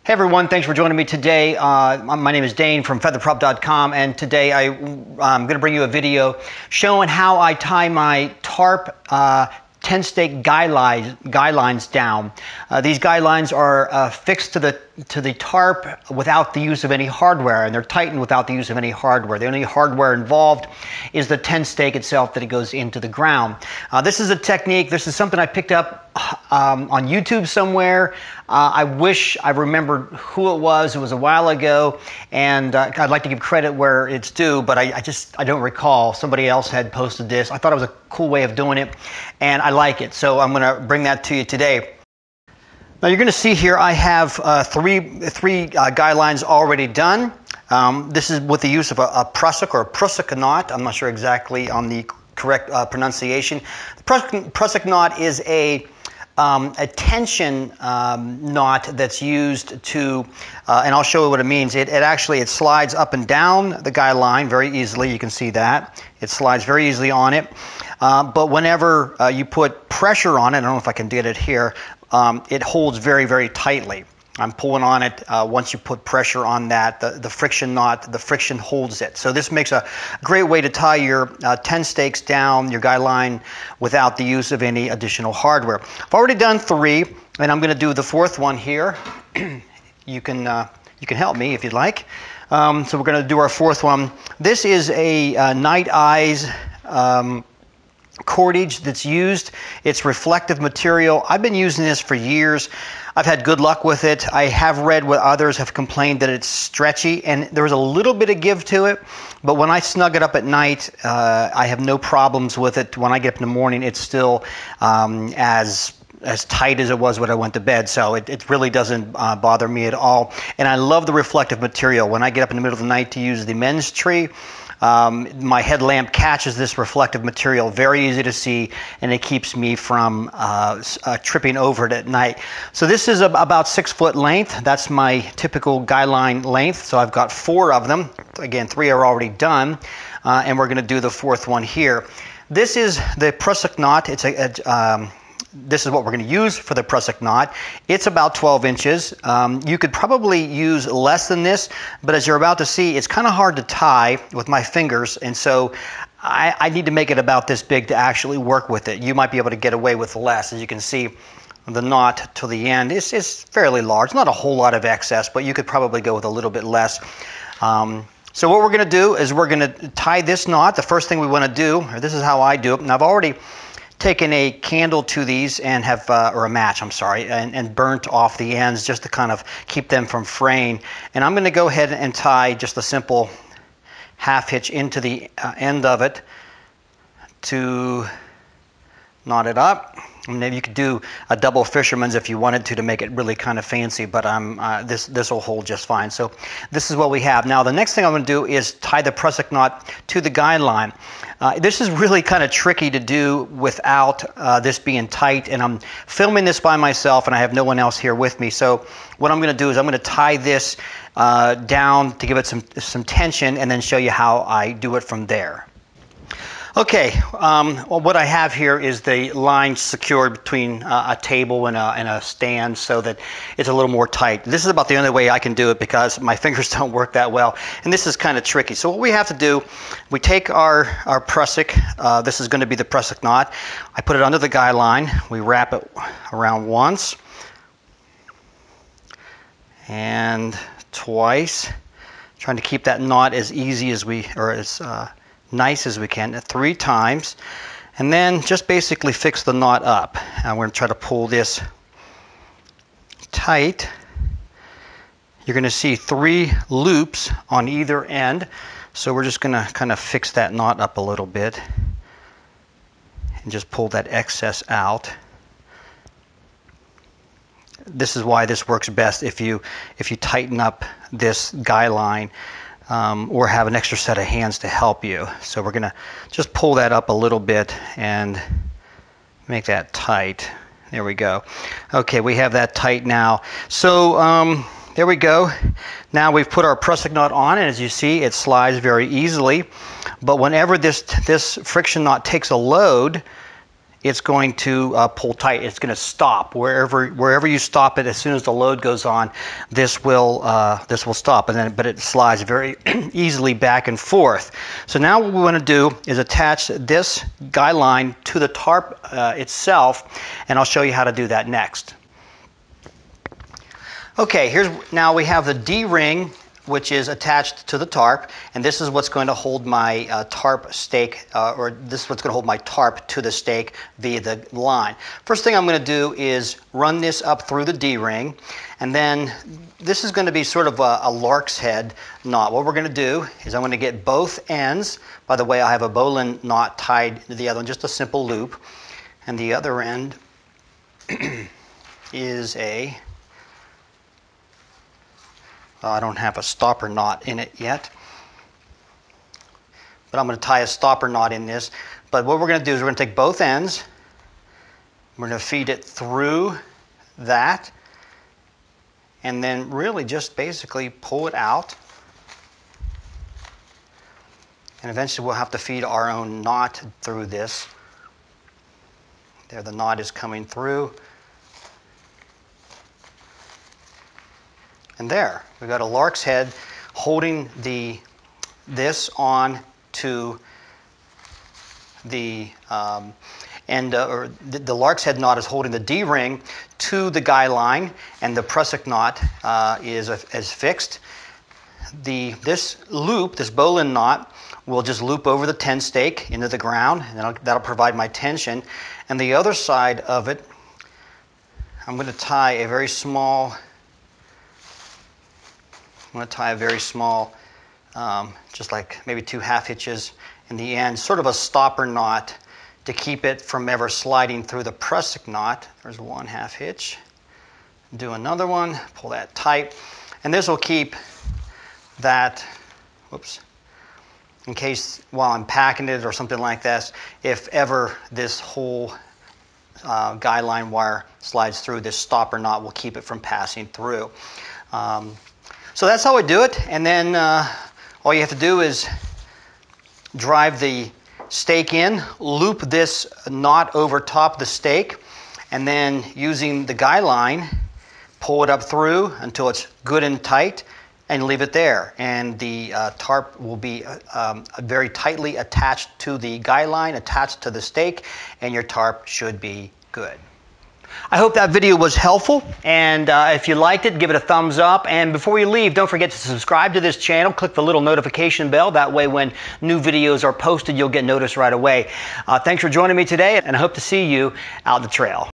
Hey everyone, thanks for joining me today. My name is Dane from featherprop.com, and today I'm going to bring you a video showing how I tie my tarp 10-stake guy lines down. These guy lines are fixed to the tarp without the use of any hardware, and they're tightened without the use of any hardware. The only hardware involved is the 10-stake itself that it goes into the ground. This is a technique. This is something I picked up on YouTube somewhere. I wish I remembered who it was. It was a while ago, and I'd like to give credit where it's due, but I don't recall. Somebody else had posted this. I thought it was a cool way of doing it, and I like it, so I'm going to bring that to you today. Now you're going to see here I have three guy lines already done. This is with the use of a prusik or a prusik knot. I'm not sure exactly on the correct pronunciation. The prusik knot is a tension knot that's used to, and I'll show you what it means. It actually slides up and down the guy line very easily. You can see that. It slides very easily on it. But whenever you put pressure on it, I don't know if I can get it here, it holds very, very tightly. I'm pulling on it. Once you put pressure on that, the friction knot, the friction holds it. So this makes a great way to tie your 10 stakes down, your guy line, without the use of any additional hardware. I've already done 3, and I'm going to do the 4th one here. You can help me if you'd like. So we're going to do our 4th one. This is a night eyes cordage that's used. It's reflective material. I've been using this for years. I've had good luck with it. I have read what others have complained that it's stretchy, and there's a little bit of give to it, but when I snug it up at night, I have no problems with it. When I get up in the morning, it's still as tight as it was when I went to bed, so it really doesn't bother me at all. And I love the reflective material. When I get up in the middle of the night to use the men's tree, my headlamp catches this reflective material, very easy to see, and it keeps me from tripping over it at night. So this is about 6 foot length. That's my typical guy line length. So I've got 4 of them. Again, 3 are already done, and we're going to do the 4th one here. This is the prusik knot. This is what we're going to use for the prusik knot. It's about 12 inches. You could probably use less than this, but as you're about to see, it's kind of hard to tie with my fingers, and so I need to make it about this big to actually work with it. You might be able to get away with less. As you can see, the knot to the end is fairly large. Not a whole lot of excess, but you could probably go with a little bit less. So what we're going to do is we're going to tie this knot. The first thing we want to do, or this is how I do it, and I've already taken a candle to these and have, or a match, I'm sorry, and burnt off the ends just to kind of keep them from fraying. And I'm going to go ahead and tie just a simple half hitch into the end of it to knot it up. And maybe you could do a double fisherman's if you wanted to make it really kind of fancy, but this will hold just fine. So this is what we have. Now the next thing I'm going to do is tie the prusik knot to the guy line. This is really kind of tricky to do without this being tight, and I'm filming this by myself and I have no one else here with me. So what I'm going to do is I'm going to tie this down to give it some tension and then show you how I do it from there. Okay, well, what I have here is the line secured between a table and a stand so that it's a little more tight. This is about the only way I can do it because my fingers don't work that well, and this is kind of tricky. So what we have to do, we take our prusik, this is going to be the prusik knot, I put it under the guy line, we wrap it around once and twice, trying to keep that knot as easy as nice as we can, 3 times, and then just basically fix the knot up. And we're going to try to pull this tight. You're going to see 3 loops on either end, so we're just going to kind of fix that knot up a little bit and just pull that excess out. This is why this works best if you tighten up this guy line. Or have an extra set of hands to help you. So we're going to just pull that up a little bit and make that tight. There we go. Okay, we have that tight now. So there we go. Now we've put our prusik knot on, and as you see, it slides very easily. But whenever this friction knot takes a load, it's going to pull tight. It's going to stop wherever you stop it. As soon as the load goes on, this will stop, but it slides very easily back and forth. So now what we want to do is attach this guy line to the tarp itself, and I'll show you how to do that next. Okay, now we have the D-ring, which is attached to the tarp, and this is what's going to hold my tarp stake, or this is what's going to hold my tarp to the stake via the line. First thing I'm going to do is run this up through the D-ring, and then this is going to be sort of a lark's head knot. What we're going to do is I'm going to get both ends. By the way, I have a bowline knot tied to the other one, just a simple loop, and the other end is I don't have a stopper knot in it yet, but I'm going to tie a stopper knot in this. But what we're going to do is we're going to take both ends, we're going to feed it through that, and then really just basically pull it out. And eventually we'll have to feed our own knot through this. There, the knot is coming through. And there, we've got a lark's head holding this on to the the lark's head knot is holding the D-ring to the guy line, and the prusik knot is fixed. This bowline knot will just loop over the 10 stake into the ground, and that'll provide my tension. And the other side of it, I'm going to tie a very small. I'm going to tie a very small, just like maybe 2 half hitches in the end, sort of a stopper knot to keep it from ever sliding through the prusik knot. There's 1 half hitch. Do another one, pull that tight, and this will keep that, in case while I'm packing it or something like this, if ever this whole guy line wire slides through, this stopper knot will keep it from passing through. So that's how I do it, and then all you have to do is drive the stake in, loop this knot over top the stake, and then using the guy line, pull it up through until it's good and tight, and leave it there. And the tarp will be very tightly attached to the guy line, attached to the stake, and your tarp should be good. I hope that video was helpful, and if you liked it, give it a thumbs up. And before you leave, don't forget to subscribe to this channel. Click the little notification bell. That way when new videos are posted, you'll get noticed right away. Thanks for joining me today, and I hope to see you out the trail.